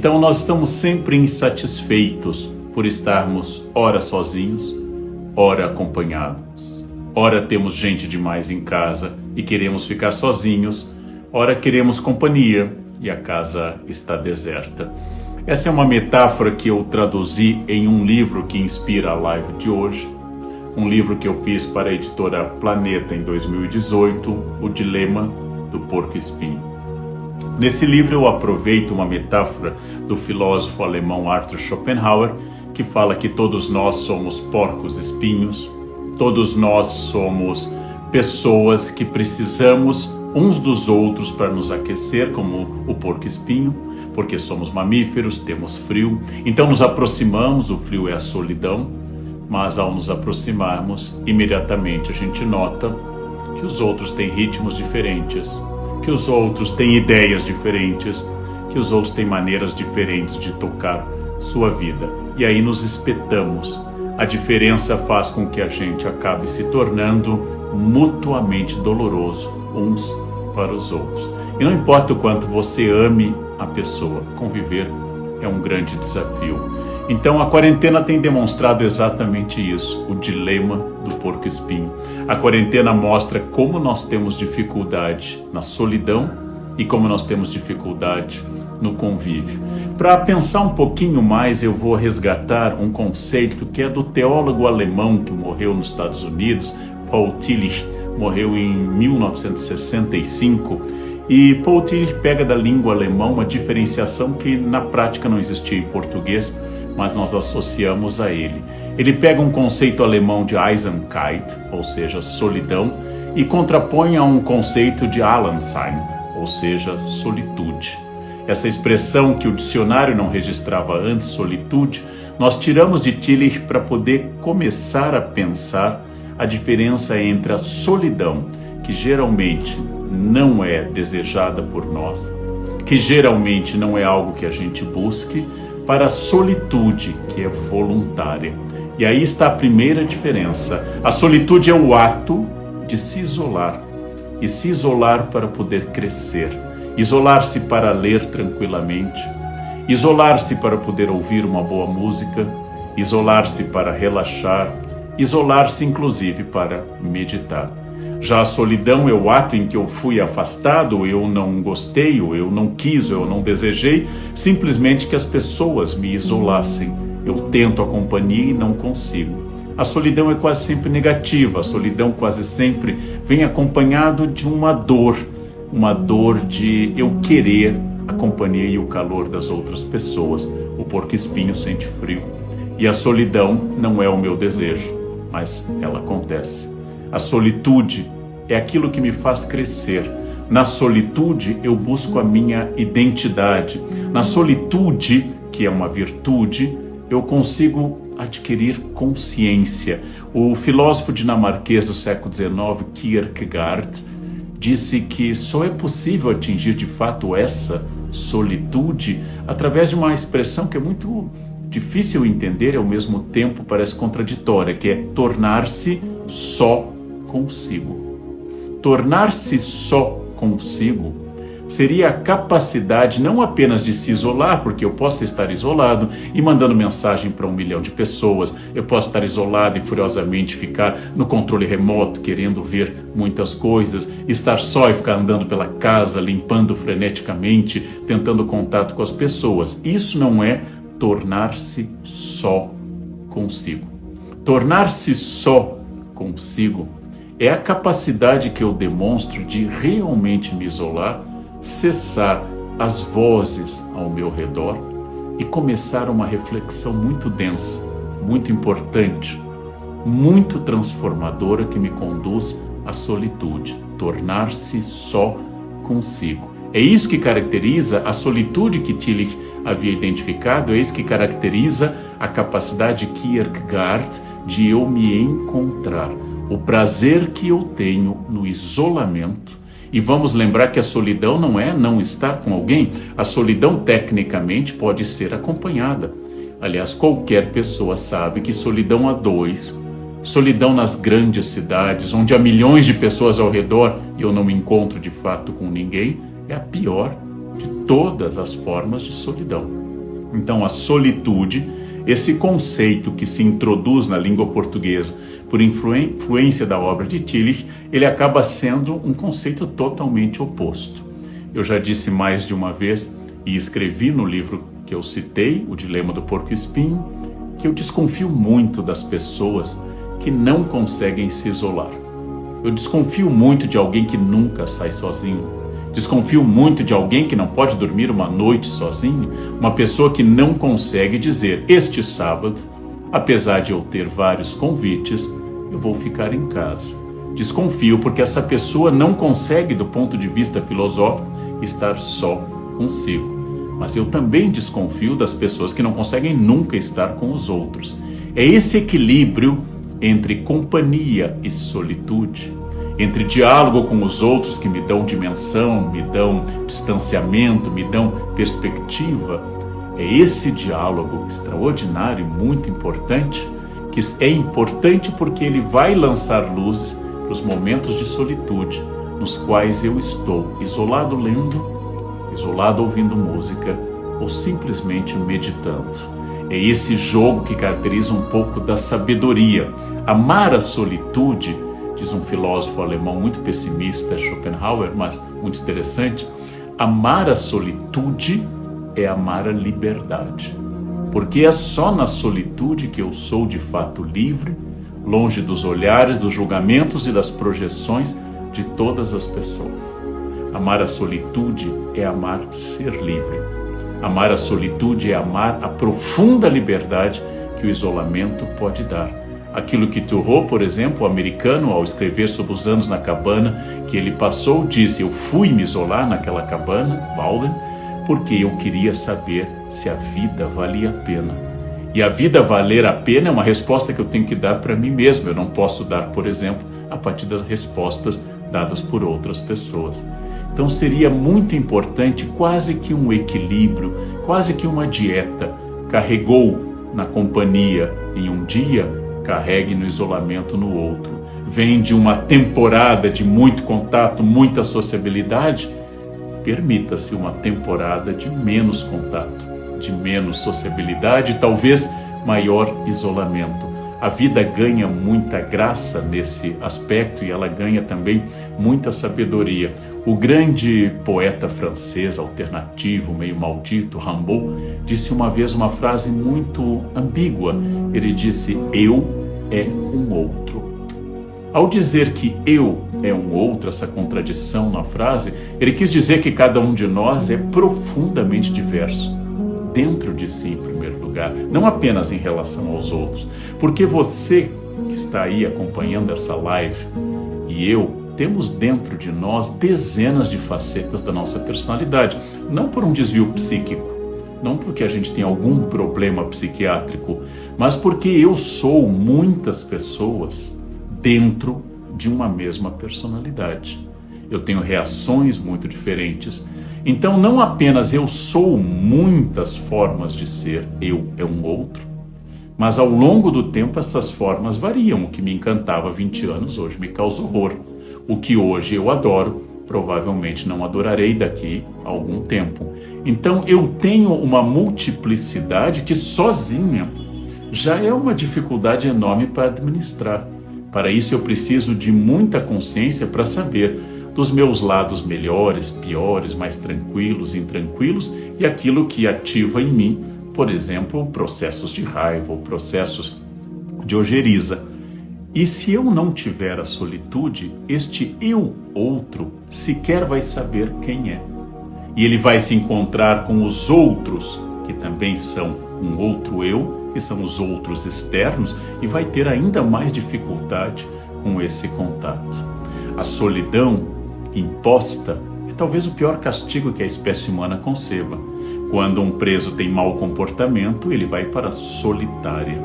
Então nós estamos sempre insatisfeitos por estarmos ora sozinhos, ora acompanhados. Ora temos gente demais em casa e queremos ficar sozinhos, ora queremos companhia e a casa está deserta. Essa é uma metáfora que eu traduzi em um livro que inspira a live de hoje, um livro que eu fiz para a editora Planeta em 2018, O Dilema do Porco-Espinho. Nesse livro eu aproveito uma metáfora do filósofo alemão Arthur Schopenhauer, que fala que todos nós somos porcos-espinhos, todos nós somos pessoas que precisamos uns dos outros para nos aquecer, como o porco-espinho, porque somos mamíferos, temos frio, então nos aproximamos, o frio é a solidão, mas ao nos aproximarmos, imediatamente a gente nota que os outros têm ritmos diferentes, que os outros têm ideias diferentes, que os outros têm maneiras diferentes de tocar sua vida. E aí nos espetamos. A diferença faz com que a gente acabe se tornando mutuamente doloroso uns para os outros. E não importa o quanto você ame a pessoa, conviver é um grande desafio. Então a quarentena tem demonstrado exatamente isso, o dilema do porco-espinho. A quarentena mostra como nós temos dificuldade na solidão e como nós temos dificuldade no convívio. Para pensar um pouquinho mais, eu vou resgatar um conceito que é do teólogo alemão que morreu nos Estados Unidos, Paul Tillich, morreu em 1965, e Paul Tillich pega da língua alemã uma diferenciação que na prática não existia em português, mas nós associamos a ele. Ele pega um conceito alemão de Einsamkeit, ou seja, solidão, e contrapõe a um conceito de Alleinsein, ou seja, solitude. Essa expressão que o dicionário não registrava antes, solitude, nós tiramos de Tillich para poder começar a pensar a diferença entre a solidão, que geralmente não é desejada por nós, que geralmente não é algo que a gente busque, para a solitude, que é voluntária. E aí está a primeira diferença. A solitude é o ato de se isolar, e se isolar para poder crescer. Isolar-se para ler tranquilamente, isolar-se para poder ouvir uma boa música, isolar-se para relaxar, isolar-se inclusive para meditar. Já a solidão é o ato em que eu fui afastado, eu não gostei, ou eu não quis, ou eu não desejei, simplesmente que as pessoas me isolassem. Eu tento a companhia e não consigo. A solidão é quase sempre negativa, a solidão quase sempre vem acompanhado de uma dor de eu querer a companhia e o calor das outras pessoas. O porco-espinho sente frio. E a solidão não é o meu desejo, mas ela acontece. A solitude é aquilo que me faz crescer. Na solitude eu busco a minha identidade. Na solitude, que é uma virtude, eu consigo adquirir consciência. O filósofo dinamarquês do século XIX, Kierkegaard, disse que só é possível atingir de fato essa solitude através de uma expressão que é muito difícil entender e ao mesmo tempo parece contraditória, que é tornar-se só consigo. Tornar-se só consigo seria a capacidade não apenas de se isolar, porque eu posso estar isolado e mandando mensagem para 1 milhão de pessoas, eu posso estar isolado e furiosamente ficar no controle remoto, querendo ver muitas coisas, estar só e ficar andando pela casa, limpando freneticamente, tentando contato com as pessoas. Isso não é tornar-se só consigo. Tornar-se só consigo é a capacidade que eu demonstro de realmente me isolar, cessar as vozes ao meu redor e começar uma reflexão muito densa, muito importante, muito transformadora que me conduz à solitude, tornar-se só consigo. É isso que caracteriza a solitude que Tillich havia identificado, é isso que caracteriza a capacidade de Kierkegaard de eu me encontrar, o prazer que eu tenho no isolamento. E vamos lembrar que a solidão não é não estar com alguém. A solidão, tecnicamente, pode ser acompanhada. Aliás, qualquer pessoa sabe que solidão a dois, solidão nas grandes cidades, onde há milhões de pessoas ao redor e eu não me encontro de fato com ninguém, é a pior de todas as formas de solidão. Então, a solitude, esse conceito que se introduz na língua portuguesa por influência da obra de Tillich, ele acaba sendo um conceito totalmente oposto. Eu já disse mais de uma vez e escrevi no livro que eu citei, O Dilema do Porco-Espinho, que eu desconfio muito das pessoas que não conseguem se isolar. Eu desconfio muito de alguém que nunca sai sozinho. Desconfio muito de alguém que não pode dormir uma noite sozinho, uma pessoa que não consegue dizer: este sábado, apesar de eu ter vários convites, eu vou ficar em casa. Desconfio porque essa pessoa não consegue, do ponto de vista filosófico, estar só consigo. Mas eu também desconfio das pessoas que não conseguem nunca estar com os outros. É esse equilíbrio entre companhia e solitude, entre diálogo com os outros que me dão dimensão, me dão distanciamento, me dão perspectiva. É esse diálogo extraordinário e muito importante, que é importante porque ele vai lançar luzes para os momentos de solitude, nos quais eu estou isolado lendo, isolado ouvindo música ou simplesmente meditando. É esse jogo que caracteriza um pouco da sabedoria. Amar a solitude, diz um filósofo alemão muito pessimista, Schopenhauer, mas muito interessante, amar a solitude é amar a liberdade. Porque é só na solitude que eu sou de fato livre, longe dos olhares, dos julgamentos e das projeções de todas as pessoas. Amar a solitude é amar ser livre. Amar a solitude é amar a profunda liberdade que o isolamento pode dar. Aquilo que Thoreau, por exemplo, o americano, ao escrever sobre os anos na cabana que ele passou, disse: eu fui me isolar naquela cabana, Walden, porque eu queria saber se a vida valia a pena. E a vida valer a pena é uma resposta que eu tenho que dar para mim mesmo. Eu não posso dar, por exemplo, a partir das respostas dadas por outras pessoas. Então seria muito importante, quase que um equilíbrio, quase que uma dieta. Carregou na companhia em um dia, carregue no isolamento no outro. Vem de uma temporada de muito contato, muita sociabilidade, permita-se uma temporada de menos contato, de menos sociabilidade, talvez maior isolamento. A vida ganha muita graça nesse aspecto e ela ganha também muita sabedoria. O grande poeta francês alternativo, meio maldito, Rimbaud, disse uma vez uma frase muito ambígua. Ele disse: eu é um outro. Ao dizer que eu é um outro, essa contradição na frase, ele quis dizer que cada um de nós é profundamente diverso, dentro de si em primeiro lugar, não apenas em relação aos outros, porque você que está aí acompanhando essa live e eu temos dentro de nós dezenas de facetas da nossa personalidade, não por um desvio psíquico, não porque a gente tem algum problema psiquiátrico, mas porque eu sou muitas pessoas dentro de uma mesma personalidade. Eu tenho reações muito diferentes. Então, não apenas eu sou muitas formas de ser, eu é um outro, mas ao longo do tempo essas formas variam. O que me encantava há 20 anos hoje me causa horror. O que hoje eu adoro, provavelmente não adorarei daqui a algum tempo. Então, eu tenho uma multiplicidade que sozinha já é uma dificuldade enorme para administrar. Para isso eu preciso de muita consciência para saber dos meus lados melhores, piores, mais tranquilos, intranquilos e aquilo que ativa em mim, por exemplo, processos de raiva ou processos de ojeriza. E se eu não tiver a solitude, este eu outro sequer vai saber quem é. E ele vai se encontrar com os outros, que também são um outro eu, que são os outros externos, e vai ter ainda mais dificuldade com esse contato. A solidão imposta é talvez o pior castigo que a espécie humana conceba. Quando um preso tem mau comportamento, ele vai para a solitária.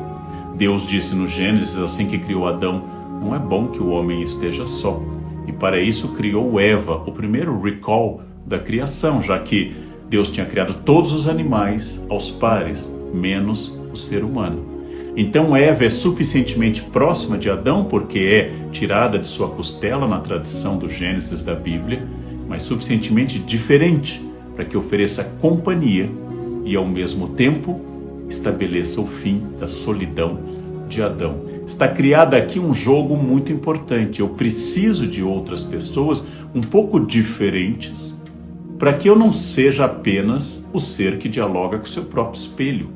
Deus disse no Gênesis, assim que criou Adão: não é bom que o homem esteja só. E para isso criou Eva, o primeiro recall da criação, já que Deus tinha criado todos os animais aos pares, menos o ser humano. Então Eva é suficientemente próxima de Adão, porque é tirada de sua costela na tradição do Gênesis da Bíblia, mas suficientemente diferente para que ofereça companhia e, ao mesmo tempo, estabeleça o fim da solidão de Adão. Está criado aqui um jogo muito importante. Eu preciso de outras pessoas um pouco diferentes para que eu não seja apenas o ser que dialoga com o seu próprio espelho.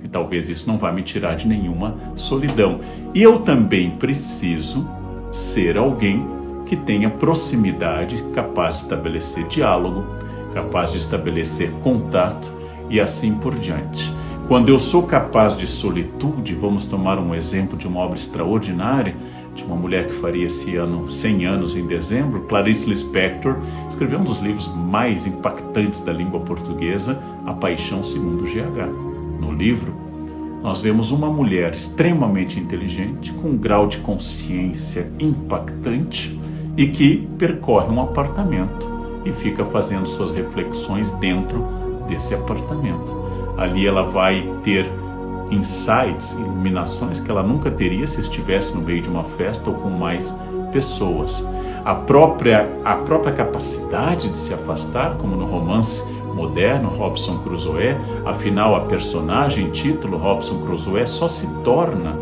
E talvez isso não vá me tirar de nenhuma solidão. E eu também preciso ser alguém que tenha proximidade, capaz de estabelecer diálogo, capaz de estabelecer contato e assim por diante. Quando eu sou capaz de solitude, vamos tomar um exemplo de uma obra extraordinária, de uma mulher que faria esse ano 100 anos em dezembro, Clarice Lispector, escreveu um dos livros mais impactantes da língua portuguesa, A Paixão segundo GH. No livro, nós vemos uma mulher extremamente inteligente, com um grau de consciência impactante e que percorre um apartamento e fica fazendo suas reflexões dentro desse apartamento. Ali ela vai ter insights, iluminações que ela nunca teria se estivesse no meio de uma festa ou com mais pessoas. A própria capacidade de se afastar, como no romance moderno Robinson Crusoe, afinal a personagem título Robinson Crusoe só se torna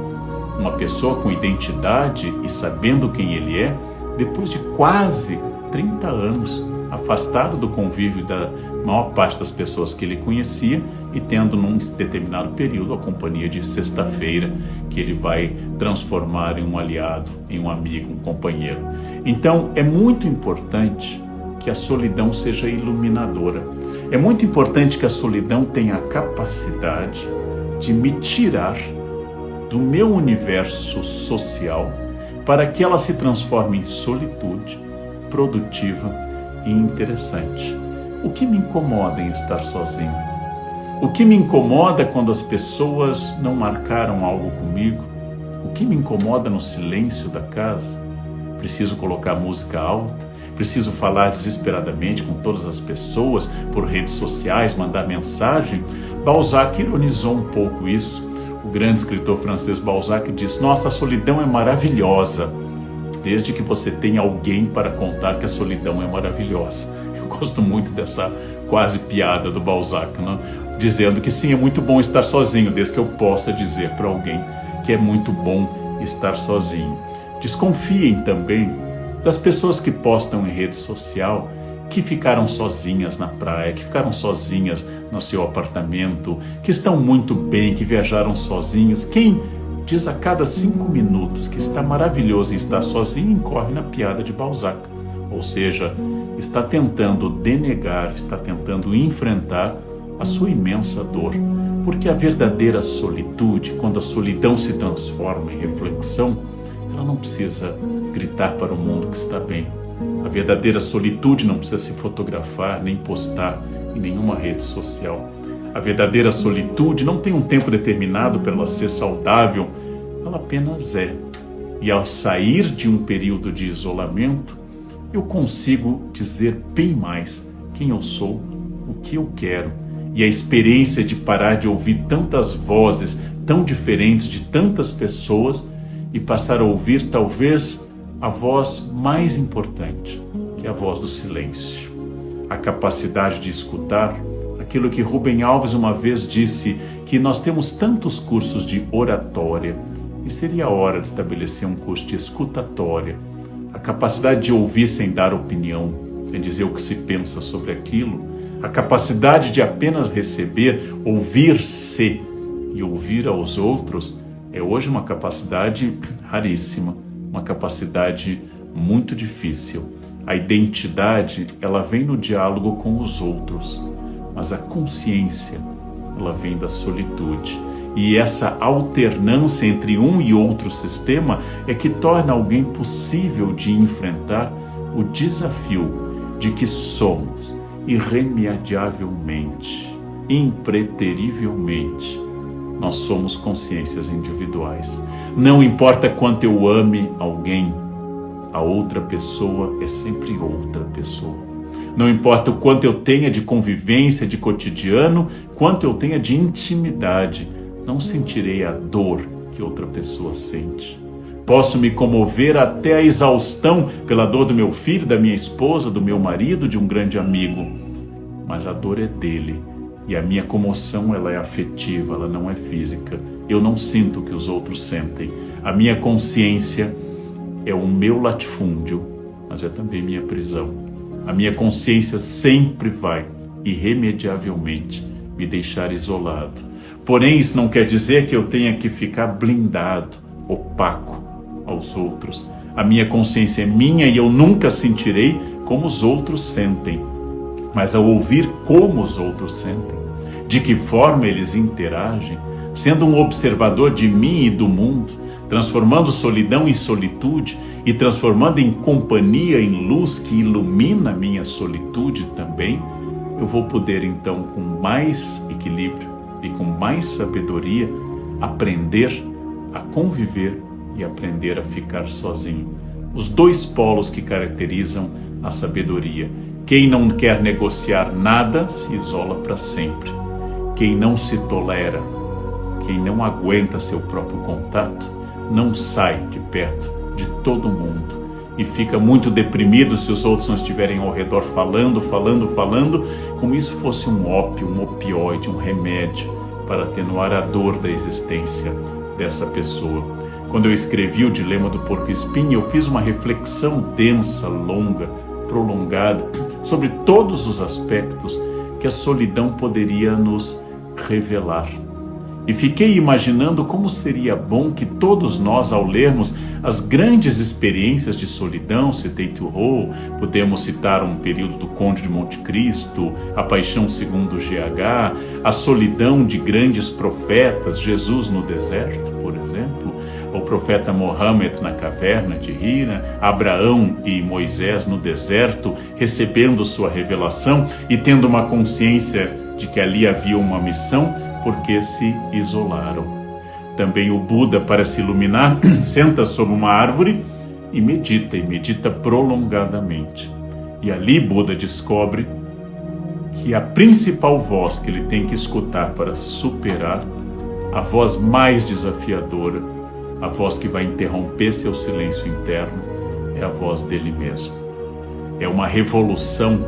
uma pessoa com identidade e sabendo quem ele é depois de quase 30 anos afastado do convívio da maior parte das pessoas que ele conhecia e tendo num determinado período a companhia de Sexta-feira, que ele vai transformar em um aliado, em um amigo, um companheiro. Então é muito importante que a solidão seja iluminadora. É muito importante que a solidão tenha a capacidade de me tirar do meu universo social para que ela se transforme em solitude produtiva e interessante. O que me incomoda em estar sozinho? O que me incomoda quando as pessoas não marcaram algo comigo? O que me incomoda no silêncio da casa? Preciso colocar música alta? Preciso falar desesperadamente com todas as pessoas por redes sociais, mandar mensagem? Balzac ironizou um pouco isso. O grande escritor francês Balzac disse: nossa, a solidão é maravilhosa, desde que você tenha alguém para contar que a solidão é maravilhosa. Eu gosto muito dessa quase piada do Balzac, né? Dizendo que sim, é muito bom estar sozinho, desde que eu possa dizer para alguém que é muito bom estar sozinho. Desconfiem também das pessoas que postam em rede social que ficaram sozinhas na praia, que ficaram sozinhas no seu apartamento, que estão muito bem, que viajaram sozinhos. Quem diz a cada 5 minutos que está maravilhoso em estar sozinho, incorre na piada de Balzac. Ou seja, está tentando denegar, está tentando enfrentar a sua imensa dor. Porque a verdadeira solitude, quando a solidão se transforma em reflexão, ela não precisa gritar para o mundo que está bem. A verdadeira solitude não precisa se fotografar, nem postar em nenhuma rede social. A verdadeira solitude não tem um tempo determinado para ela ser saudável, ela apenas é. E ao sair de um período de isolamento, eu consigo dizer bem mais quem eu sou, o que eu quero. E a experiência de parar de ouvir tantas vozes tão diferentes de tantas pessoas e passar a ouvir talvez a voz mais importante, que é a voz do silêncio. A capacidade de escutar aquilo que Rubem Alves uma vez disse, que nós temos tantos cursos de oratória e seria a hora de estabelecer um curso de escutatória. A capacidade de ouvir sem dar opinião, sem dizer o que se pensa sobre aquilo. A capacidade de apenas receber, ouvir-se e ouvir aos outros é hoje uma capacidade raríssima, uma capacidade muito difícil. A identidade, ela vem no diálogo com os outros, mas a consciência, ela vem da solitude. E essa alternância entre um e outro sistema é que torna alguém possível de enfrentar o desafio de que somos irremediavelmente, impreterivelmente, nós somos consciências individuais. Não importa quanto eu ame alguém, a outra pessoa é sempre outra pessoa. Não importa o quanto eu tenha de convivência, de cotidiano, quanto eu tenha de intimidade, não sentirei a dor que outra pessoa sente. Posso me comover até a exaustão pela dor do meu filho, da minha esposa, do meu marido, de um grande amigo. Mas a dor é dele E a minha comoção, ela é afetiva, ela não é física. Eu não sinto o que os outros sentem. A minha consciência é o meu latifúndio, mas é também minha prisão. A minha consciência sempre vai, irremediavelmente, me deixar isolado. Porém, isso não quer dizer que eu tenha que ficar blindado, opaco aos outros. A minha consciência é minha e eu nunca sentirei como os outros sentem. Mas ao ouvir como os outros sentem, de que forma eles interagem, sendo um observador de mim e do mundo, transformando solidão em solitude e transformando em companhia em luz que ilumina a minha solitude também, eu vou poder então, com mais equilíbrio e com mais sabedoria, aprender a conviver e aprender a ficar sozinho. Os dois polos que caracterizam a sabedoria. Quem não quer negociar nada se isola para sempre. Quem não se tolera, quem não aguenta seu próprio contato, não sai de perto de todo mundo e fica muito deprimido se os outros não estiverem ao redor falando, como isso fosse um ópio, um opioide, um remédio para atenuar a dor da existência dessa pessoa. Quando eu escrevi o Dilema do Porco-Espinho, eu fiz uma reflexão densa, longa, prolongada, sobre todos os aspectos que a solidão poderia nos revelar. E fiquei imaginando como seria bom que todos nós, ao lermos as grandes experiências de solidão, citei Thoreau, podemos citar um período do Conde de Monte Cristo, a Paixão segundo GH, a solidão de grandes profetas, Jesus no deserto, por exemplo, o profeta Mohammed na caverna de Hira, Abraão e Moisés no deserto, recebendo sua revelação e tendo uma consciência de que ali havia uma missão, porque se isolaram. Também o Buda, para se iluminar, senta sob uma árvore e medita prolongadamente. E ali Buda descobre que a principal voz que ele tem que escutar para superar, a voz mais desafiadora, a voz que vai interromper seu silêncio interno, é a voz dele mesmo. É uma revolução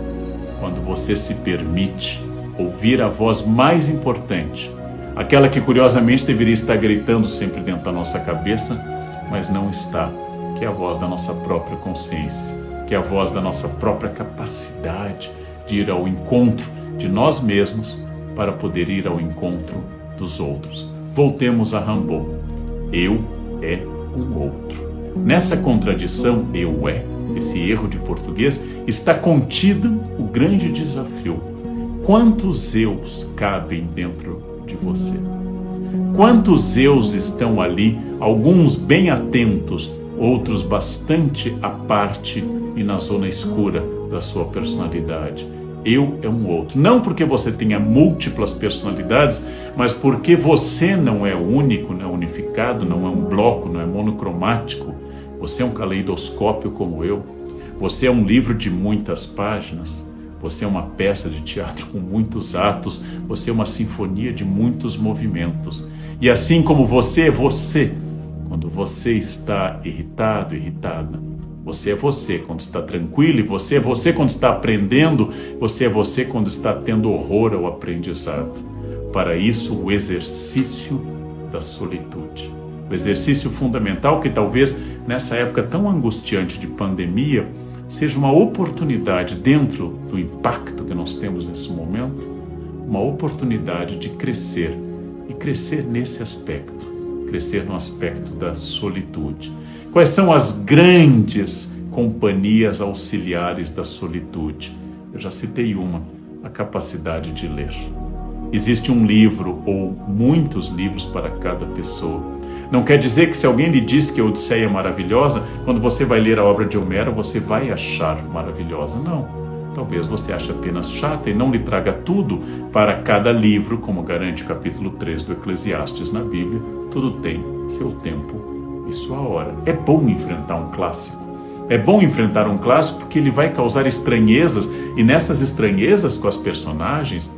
quando você se permite ouvir a voz mais importante, aquela que curiosamente deveria estar gritando sempre dentro da nossa cabeça, mas não está, que é a voz da nossa própria consciência, que é a voz da nossa própria capacidade de ir ao encontro de nós mesmos para poder ir ao encontro dos outros. Voltemos a Rimbaud. Eu é um outro. Nessa contradição, eu é, esse erro de português, está contido o grande desafio. Quantos eus cabem dentro de você? Quantos eus estão ali, alguns bem atentos, outros bastante à parte e na zona escura da sua personalidade? Eu é um outro. Não porque você tenha múltiplas personalidades, mas porque você não é único, não é unificado, não é um bloco, não é monocromático. Você é um caleidoscópio como eu. Você é um livro de muitas páginas. Você é uma peça de teatro com muitos atos, você é uma sinfonia de muitos movimentos. E assim como você é você, quando você está irritado, irritada, você é você quando está tranquilo, e você é você quando está aprendendo, você é você quando está tendo horror ao aprendizado. Para isso, o exercício da solitude. O exercício fundamental que talvez nessa época tão angustiante de pandemia, seja uma oportunidade, dentro do impacto que nós temos nesse momento, uma oportunidade de crescer, e crescer nesse aspecto, crescer no aspecto da solitude. Quais são as grandes companhias auxiliares da solitude? Eu já citei uma, a capacidade de ler. Existe um livro ou muitos livros para cada pessoa. Não quer dizer que se alguém lhe diz que a Odisseia é maravilhosa, quando você vai ler a obra de Homero, você vai achar maravilhosa. Não. Talvez você ache apenas chata e não lhe traga tudo. Para cada livro, como garante o capítulo 3 do Eclesiastes na Bíblia, tudo tem seu tempo e sua hora. É bom enfrentar um clássico. É bom enfrentar um clássico porque ele vai causar estranhezas, e nessas estranhezas com as personagens,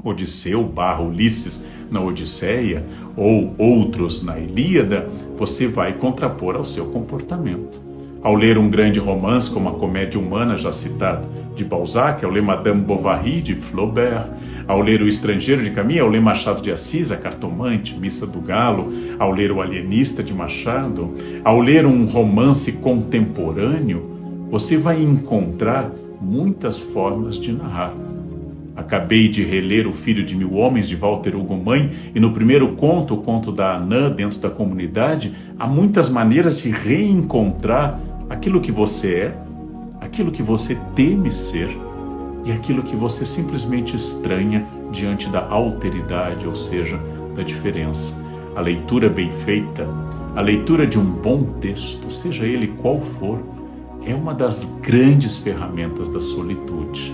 Odisseu / Ulisses na Odisseia, ou outros na Ilíada, você vai contrapor ao seu comportamento. Ao ler um grande romance como a Comédia Humana, já citado, de Balzac, ao ler Madame Bovary, de Flaubert, ao ler O Estrangeiro, de Camus, ao ler Machado de Assis, A Cartomante, Missa do Galo, ao ler O Alienista, de Machado, ao ler um romance contemporâneo, você vai encontrar muitas formas de narrar. Acabei de reler O Filho de Mil Homens, de Walter Hugo Mãe, e no primeiro conto, o conto da Anã, dentro da comunidade, há muitas maneiras de reencontrar aquilo que você é, aquilo que você teme ser e aquilo que você simplesmente estranha diante da alteridade, ou seja, da diferença. A leitura bem feita, a leitura de um bom texto, seja ele qual for, é uma das grandes ferramentas da solitude.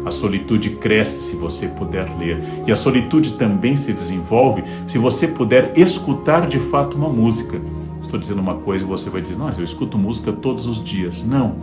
A solitude cresce se você puder ler, e a solitude também se desenvolve se você puder escutar de fato uma música. Estou dizendo uma coisa e você vai dizer, nossa, eu escuto música todos os dias. Não,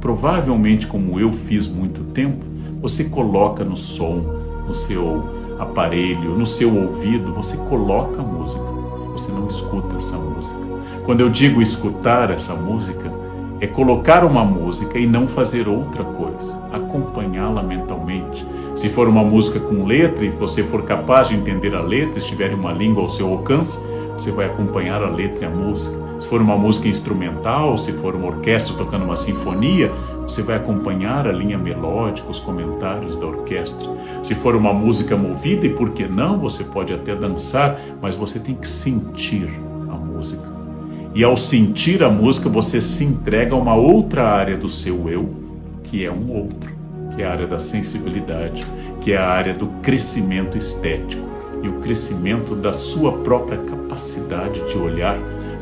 provavelmente, como eu fiz muito tempo, você coloca no som, no seu aparelho, no seu ouvido, você coloca a música, você não escuta essa música. Quando eu digo escutar essa música, é colocar uma música e não fazer outra coisa, acompanhá-la mentalmente. Se for uma música com letra e você for capaz de entender a letra, estiver em uma língua ao seu alcance, você vai acompanhar a letra e a música. Se for uma música instrumental, se for uma orquestra tocando uma sinfonia, você vai acompanhar a linha melódica, os comentários da orquestra. Se for uma música movida, e por que não, você pode até dançar, mas você tem que sentir a música. E ao sentir a música, você se entrega a uma outra área do seu eu, que é um outro, que é a área da sensibilidade, que é a área do crescimento estético e o crescimento da sua própria capacidade de olhar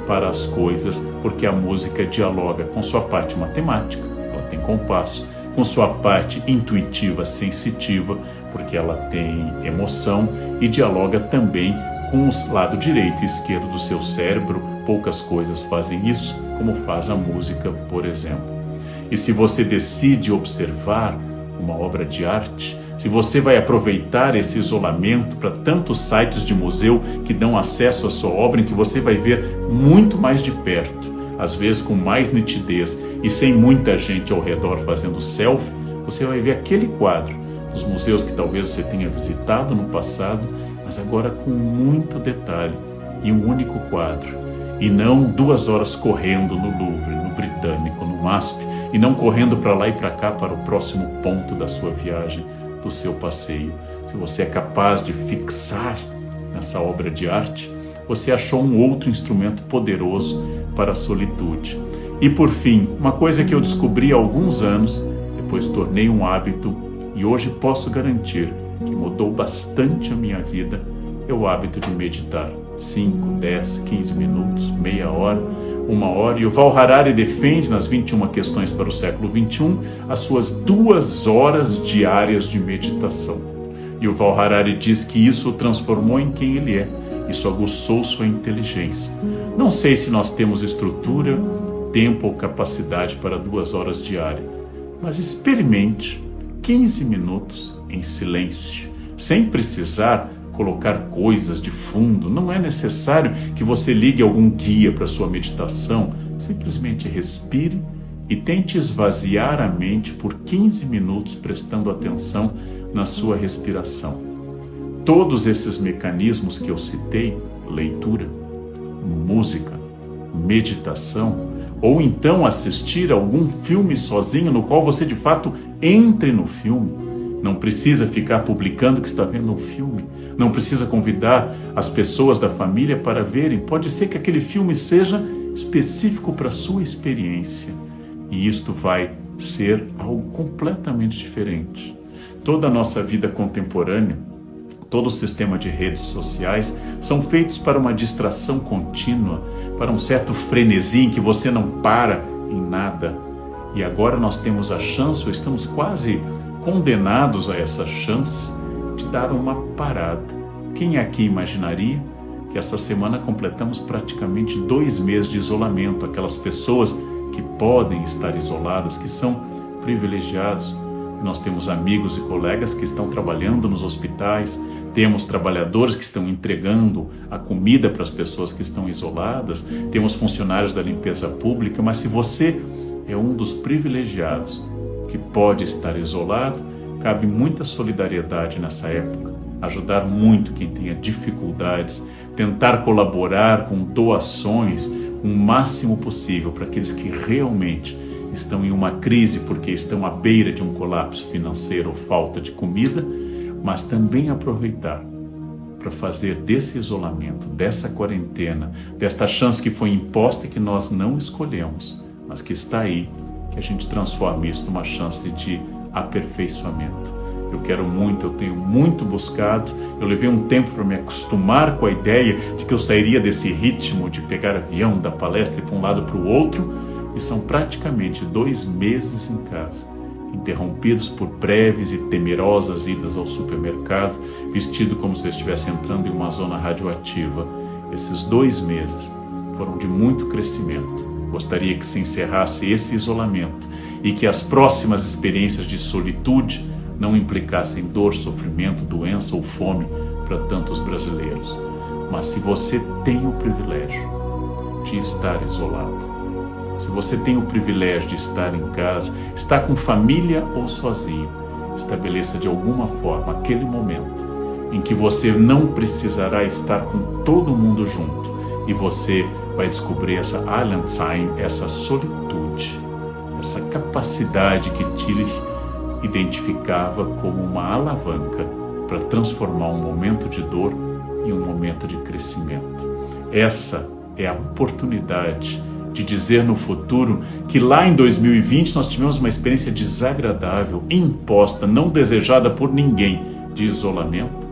para as coisas, porque a música dialoga com sua parte matemática, ela tem compasso, com sua parte intuitiva, sensitiva, porque ela tem emoção, e dialoga também com o lado direito e esquerdo do seu cérebro. Poucas coisas fazem isso, como faz a música, por exemplo. E se você decide observar uma obra de arte, se você vai aproveitar esse isolamento para tantos sites de museu que dão acesso à sua obra, em que você vai ver muito mais de perto, às vezes com mais nitidez e sem muita gente ao redor fazendo selfie, você vai ver aquele quadro dos museus que talvez você tenha visitado no passado, mas agora com muito detalhe e um único quadro. E não 2 horas correndo no Louvre, no Britânico, no MASP, e não correndo para lá e para cá para o próximo ponto da sua viagem, do seu passeio. Se você é capaz de fixar nessa obra de arte, você achou um outro instrumento poderoso para a solitude. E por fim, uma coisa que eu descobri há alguns anos, depois tornei um hábito, e hoje posso garantir que mudou bastante a minha vida, é o hábito de meditar. 5, 10, 15 minutos, meia hora, 1 hora. E o Val Harari defende nas 21 questões para o século XXI as suas 2 horas diárias de meditação. E o Val Harari diz que isso o transformou em quem ele é. Isso aguçou sua inteligência. Não sei se nós temos estrutura, tempo ou capacidade para 2 horas diárias, mas experimente 15 minutos em silêncio, sem precisar colocar coisas de fundo. Não é necessário que você ligue algum guia para sua meditação. Simplesmente respire e tente esvaziar a mente por 15 minutos, prestando atenção na sua respiração. Todos esses mecanismos que eu citei, leitura, música, meditação, ou então assistir a algum filme sozinho no qual você de fato entre no filme. Não precisa ficar publicando que está vendo um filme. Não precisa convidar as pessoas da família para verem. Pode ser que aquele filme seja específico para a sua experiência. E isto vai ser algo completamente diferente. Toda a nossa vida contemporânea, todo o sistema de redes sociais são feitos para uma distração contínua, para um certo frenesi em que você não para em nada. E agora nós temos a chance, ou estamos quase condenados a essa chance de dar uma parada. Quem aqui imaginaria que essa semana completamos praticamente 2 meses de isolamento? Aquelas pessoas que podem estar isoladas, que são privilegiados, Nós temos amigos e colegas que estão trabalhando nos hospitais, temos trabalhadores que estão entregando a comida para as pessoas que estão isoladas, temos funcionários da limpeza pública, mas se você é um dos privilegiados que pode estar isolado, cabe muita solidariedade nessa época, ajudar muito quem tenha dificuldades, tentar colaborar com doações o máximo possível para aqueles que realmente estão em uma crise porque estão à beira de um colapso financeiro ou falta de comida, mas também aproveitar para fazer desse isolamento, dessa quarentena, desta chance que foi imposta e que nós não escolhemos, mas que está aí, que a gente transforme isso numa chance de aperfeiçoamento. Eu quero muito, eu tenho muito buscado, eu levei um tempo para me acostumar com a ideia de que eu sairia desse ritmo de pegar avião, da palestra e para um lado para o outro, e são praticamente 2 meses em casa, interrompidos por breves e temerosas idas ao supermercado, vestido como se eu estivesse entrando em uma zona radioativa. Esses 2 meses foram de muito crescimento. Gostaria que se encerrasse esse isolamento e que as próximas experiências de solitude não implicassem dor, sofrimento, doença ou fome para tantos brasileiros. Mas se você tem o privilégio de estar isolado, se você tem o privilégio de estar em casa, estar com família ou sozinho, estabeleça de alguma forma aquele momento em que você não precisará estar com todo mundo junto e você vai descobrir essa Allentime, essa solitude, essa capacidade que Tillich identificava como uma alavanca para transformar um momento de dor em um momento de crescimento. Essa é a oportunidade de dizer no futuro que lá em 2020 nós tivemos uma experiência desagradável, imposta, não desejada por ninguém, de isolamento,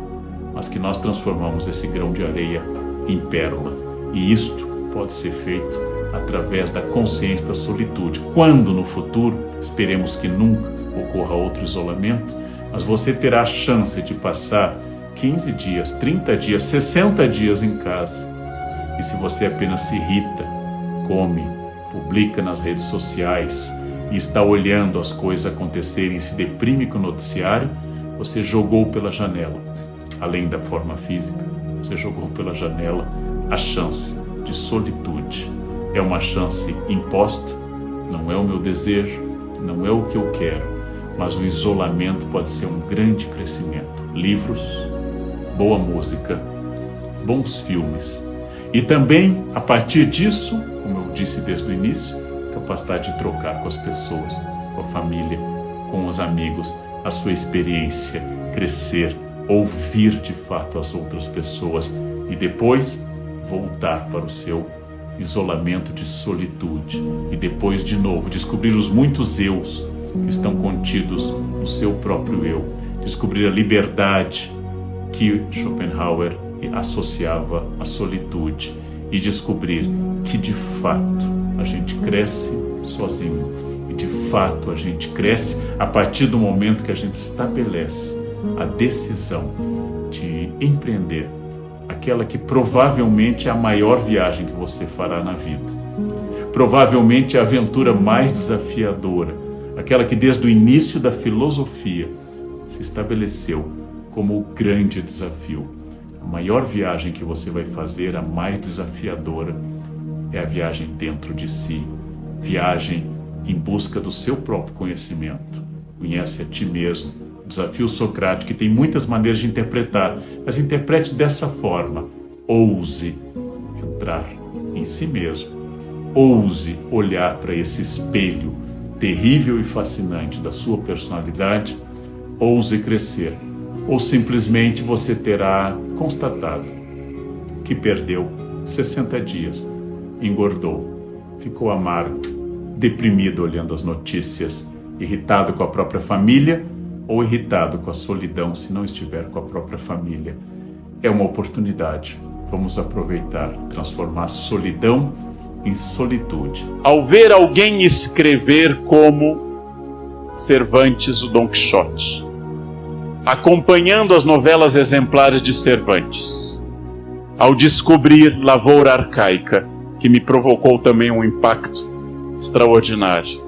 mas que nós transformamos esse grão de areia em pérola. E isto pode ser feito através da consciência da solitude. Quando no futuro, esperemos que nunca ocorra outro isolamento, mas você terá a chance de passar 15 dias, 30 dias, 60 dias em casa. E se você apenas se irrita, come, publica nas redes sociais e está olhando as coisas acontecerem e se deprime com o noticiário, você jogou pela janela, além da forma física, você jogou pela janela a chance de solitude. É uma chance imposta, não é o meu desejo, não é o que eu quero, mas o isolamento pode ser um grande crescimento. Livros, boa música, bons filmes. E também, a partir disso, como eu disse desde o início, capacidade de trocar com as pessoas, com a família, com os amigos, a sua experiência, crescer, ouvir de fato as outras pessoas e depois voltar para o seu isolamento de solitude e depois de novo descobrir os muitos eus que estão contidos no seu próprio eu, descobrir a liberdade que Schopenhauer associava à solitude e descobrir que de fato a gente cresce sozinho e de fato a gente cresce a partir do momento que a gente estabelece a decisão de empreender aquela que provavelmente é a maior viagem que você fará na vida, provavelmente a aventura mais desafiadora, aquela que desde o início da filosofia se estabeleceu como o grande desafio. A maior viagem que você vai fazer, a mais desafiadora, é a viagem dentro de si, viagem em busca do seu próprio conhecimento. Conhece a ti mesmo. O desafio socrático, que tem muitas maneiras de interpretar, mas interprete dessa forma. Ouse entrar em si mesmo. Ouse olhar para esse espelho terrível e fascinante da sua personalidade. Ouse crescer. Ou simplesmente você terá constatado que perdeu 60 dias, engordou, ficou amargo, deprimido olhando as notícias, irritado com a própria família ou irritado com a solidão se não estiver com a própria família. É uma oportunidade. Vamos aproveitar, transformar a solidão em solitude. Ao ver alguém escrever como Cervantes, o Dom Quixote, acompanhando as novelas exemplares de Cervantes, ao descobrir Lavoura Arcaica, que me provocou também um impacto extraordinário,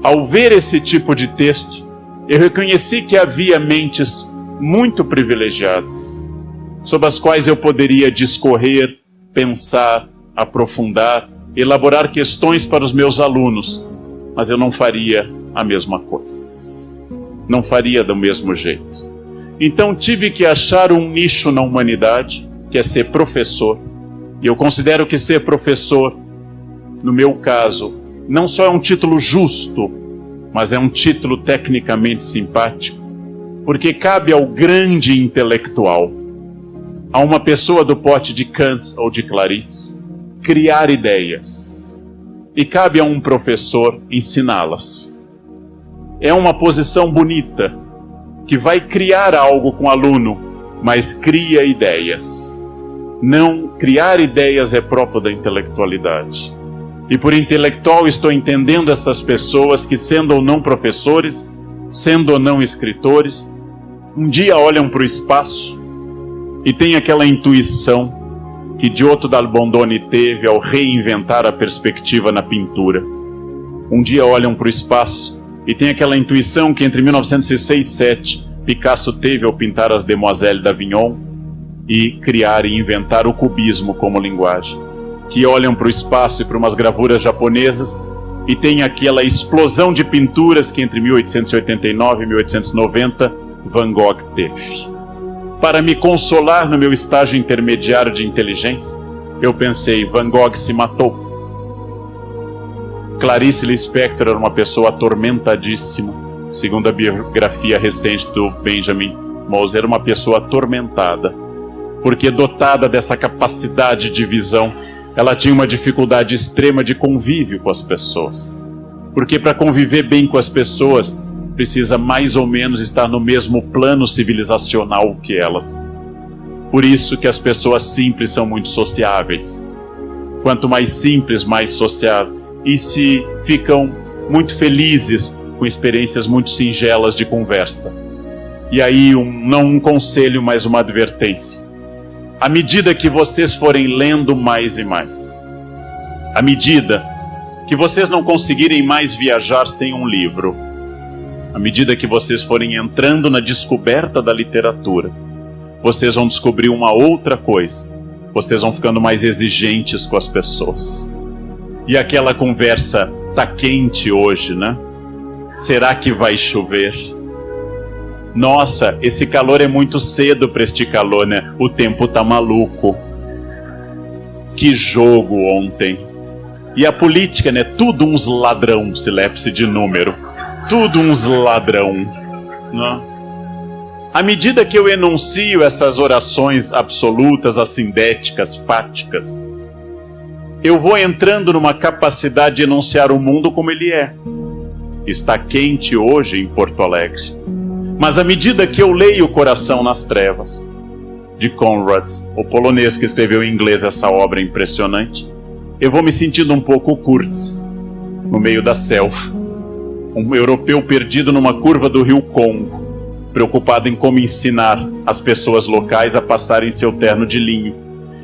ao ver esse tipo de texto, eu reconheci que havia mentes muito privilegiadas, sobre as quais eu poderia discorrer, pensar, aprofundar, elaborar questões para os meus alunos, mas eu não faria a mesma coisa. Não faria do mesmo jeito. Então tive que achar um nicho na humanidade, que é ser professor. E eu considero que ser professor, no meu caso, não só é um título justo, mas é um título tecnicamente simpático, porque cabe ao grande intelectual, a uma pessoa do porte de Kant ou de Clarice, criar ideias. E cabe a um professor ensiná-las. É uma posição bonita, que vai criar algo com o aluno, mas cria ideias. Não, criar ideias é próprio da intelectualidade. E por intelectual estou entendendo essas pessoas que, sendo ou não professores, sendo ou não escritores, um dia olham para o espaço e têm aquela intuição que Giotto d'Albondone teve ao reinventar a perspectiva na pintura. Um dia olham para o espaço e têm aquela intuição que entre 1906 e 1907 Picasso teve ao pintar as Demoiselles d'Avignon e criar e inventar o cubismo como linguagem. Que olham para o espaço e para umas gravuras japonesas e tem aquela explosão de pinturas que entre 1889 e 1890 Van Gogh teve. Para me consolar no meu estágio intermediário de inteligência, eu pensei, Van Gogh se matou. Clarice Lispector era uma pessoa atormentadíssima. Segundo a biografia recente do Benjamin Moser, era uma pessoa atormentada, porque dotada dessa capacidade de visão, ela tinha uma dificuldade extrema de convívio com as pessoas. Porque para conviver bem com as pessoas, precisa mais ou menos estar no mesmo plano civilizacional que elas. Por isso que as pessoas simples são muito sociáveis. Quanto mais simples, mais sociável. E se ficam muito felizes com experiências muito singelas de conversa. E aí, não um conselho, mas uma advertência. À medida que vocês forem lendo mais e mais, à medida que vocês não conseguirem mais viajar sem um livro, à medida que vocês forem entrando na descoberta da literatura, vocês vão descobrir uma outra coisa. Vocês vão ficando mais exigentes com as pessoas. E aquela conversa tá quente hoje, né? Será que vai chover? Nossa, esse calor é muito cedo para este calor, né? O tempo tá maluco. Que jogo ontem. E a política, né? Tudo uns ladrão, silépse de número. Tudo uns ladrão, né? À medida que eu enuncio essas orações absolutas, assindéticas, fáticas, eu vou entrando numa capacidade de enunciar o mundo como ele é. Está quente hoje em Porto Alegre. Mas à medida que eu leio O Coração nas Trevas, de Conrad, o polonês que escreveu em inglês essa obra impressionante, eu vou me sentindo um pouco Kurtz, no meio da selva. Um europeu perdido numa curva do rio Congo, preocupado em como ensinar as pessoas locais a passarem seu terno de linho.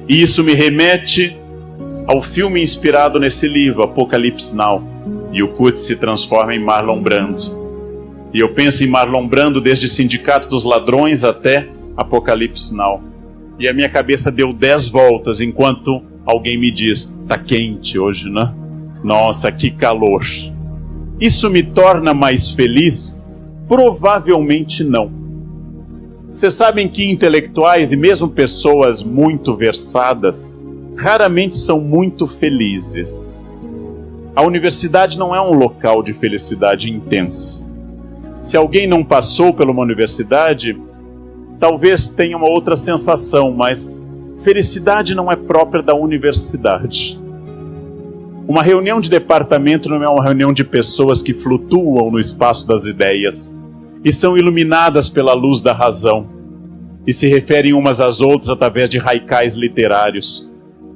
E isso me remete ao filme inspirado nesse livro, Apocalipse Now, e o Kurtz se transforma em Marlon Brando. E eu penso em Marlon Brando desde Sindicato dos Ladrões até Apocalipse Now. E a minha cabeça deu 10 voltas enquanto alguém me diz, tá quente hoje, né? Nossa, que calor. Isso me torna mais feliz? Provavelmente não. Vocês sabem que intelectuais e mesmo pessoas muito versadas raramente são muito felizes. A universidade não é um local de felicidade intensa. Se alguém não passou por uma universidade, talvez tenha uma outra sensação, mas felicidade não é própria da universidade. Uma reunião de departamento não é uma reunião de pessoas que flutuam no espaço das ideias e são iluminadas pela luz da razão e se referem umas às outras através de raicais literários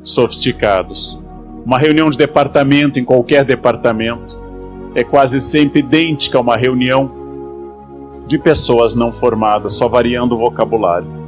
sofisticados. Uma reunião de departamento em qualquer departamento é quase sempre idêntica a uma reunião de pessoas não formadas, só variando o vocabulário.